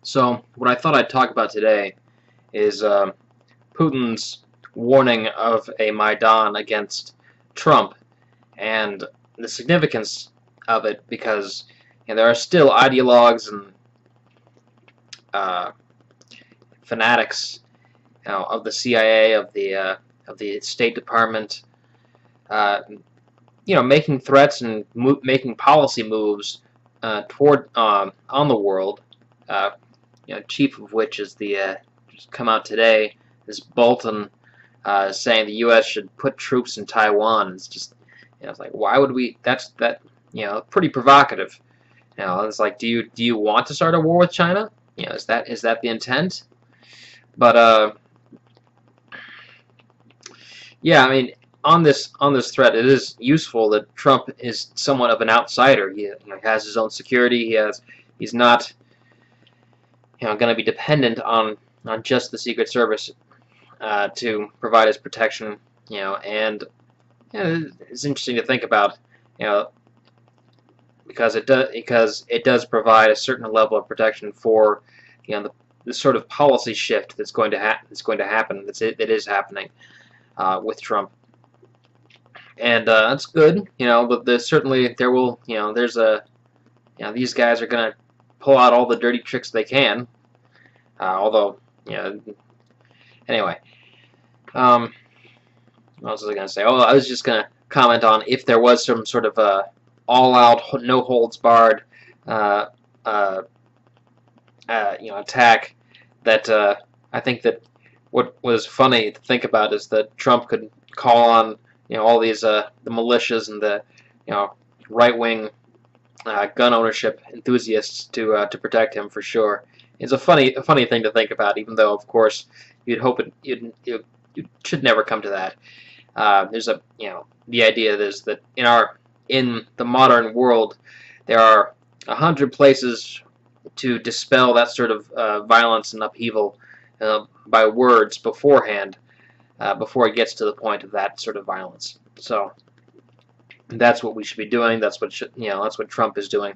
So, what I thought I'd talk about today is Putin's warning of a Maidan against Trump and the significance of it, because there are still ideologues and uh, fanatics, of the CIA, of the State Department, uh, making threats and making policy moves toward on the world. Uh, chief of which is the just come out today. This Bolton saying the U.S. should put troops in Taiwan. It's just, it's like, why would we? That's pretty provocative. It's like, do you want to start a war with China? Is that the intent? But yeah, I mean, on this threat, it is useful that Trump is somewhat of an outsider. He has his own security. He's not going to be dependent on just the Secret Service to provide his protection. And it's interesting to think about. Because it does provide a certain level of protection for the sort of policy shift that's going to happen. That is happening with Trump, and that's good. But certainly there will there's a these guys are going to pull out all the dirty tricks they can. Although anyway, what else was I going to say? Oh, I was just going to comment on if there was some sort of all-out, no-holds-barred attack. That I think that what was funny to think about is that Trump could call on all these the militias and the right-wing gun ownership enthusiasts to protect him for sure. It's a funny thing to think about, even though of course you'd hope it should never come to that. There's the idea is that in the modern world there are 100 places to dispel that sort of violence and upheaval by words beforehand, before it gets to the point of that sort of violence. So that's what we should be doing. That's what that's what Trump is doing,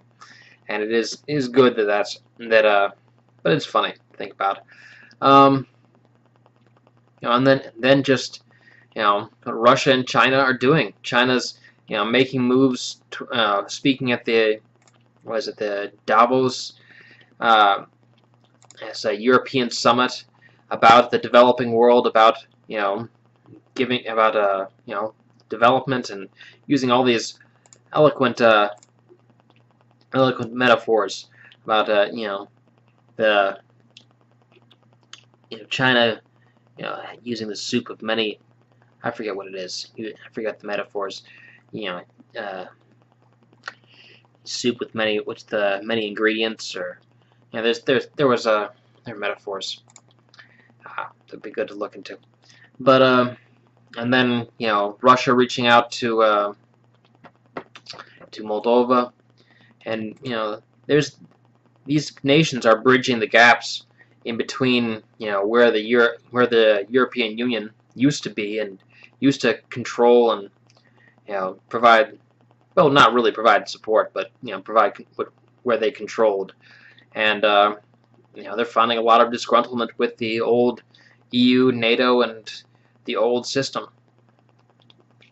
and it is good but it's funny to think about. And then just what Russia and China are doing. China's making moves. Speaking at the the Davos, as a European summit about the developing world, about giving about development, and using all these eloquent eloquent metaphors about the China using the soup of many. I forget what it is. I forget the metaphors. Soup with many ingredients, or there was there are metaphors. That'd be good to look into. But and then Russia reaching out to Moldova, and there's these nations are bridging the gaps in between where the European Union used to be and used to control and provide, well, not really provide support, but provide where they controlled, and they're finding a lot of disgruntlement with the old EU, NATO, and the old system,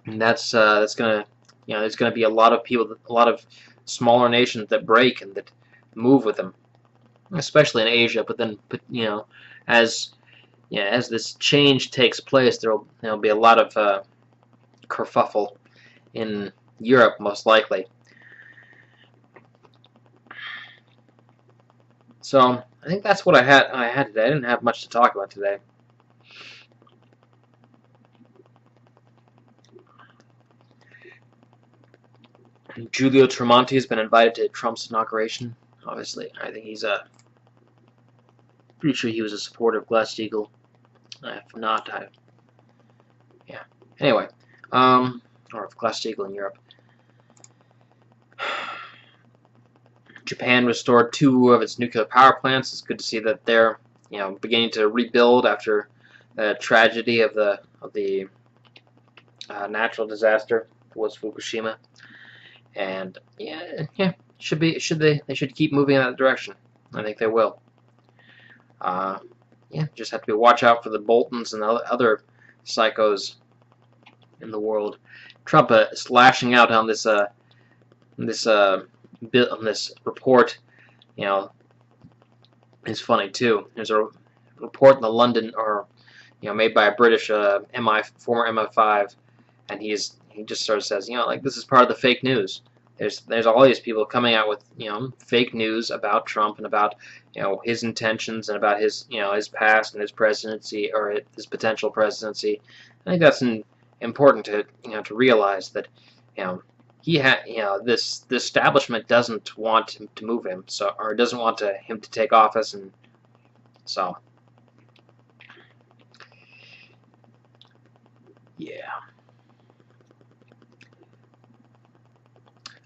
and that's gonna there's gonna be a lot of people, a lot of smaller nations that break and that move with them, especially in Asia. But then, as as this change takes place, there'll be a lot of kerfuffle in Europe, most likely. So I think that's what I had today. I didn't have much to talk about today. Giulio Tremonti has been invited to Trump's inauguration. Obviously, I think he's pretty sure he was a supporter of Glass-Steagall. If not, yeah. Anyway, or of Glass-Steagall in Europe. Japan restored 2 of its nuclear power plants. It's good to see that they're beginning to rebuild after the tragedy of the natural disaster that was Fukushima. And yeah, they should keep moving in that direction. I think they will. Yeah, just have to watch out for the Boltons and the other psychos in the world. Trump is lashing out on this on this report. You know, is funny too. There's a report in the London, or made by a British former MI5, and he just sort of says, like, this is part of the fake news. There's all these people coming out with fake news about Trump and about his intentions and about his his past and his presidency, or his potential presidency. I think that's important to to realize that he this establishment doesn't want him to move him, or doesn't want him to take office, and so yeah.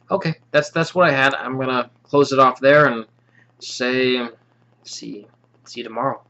Okay, that's what I had. I'm gonna close it off there and say see you tomorrow.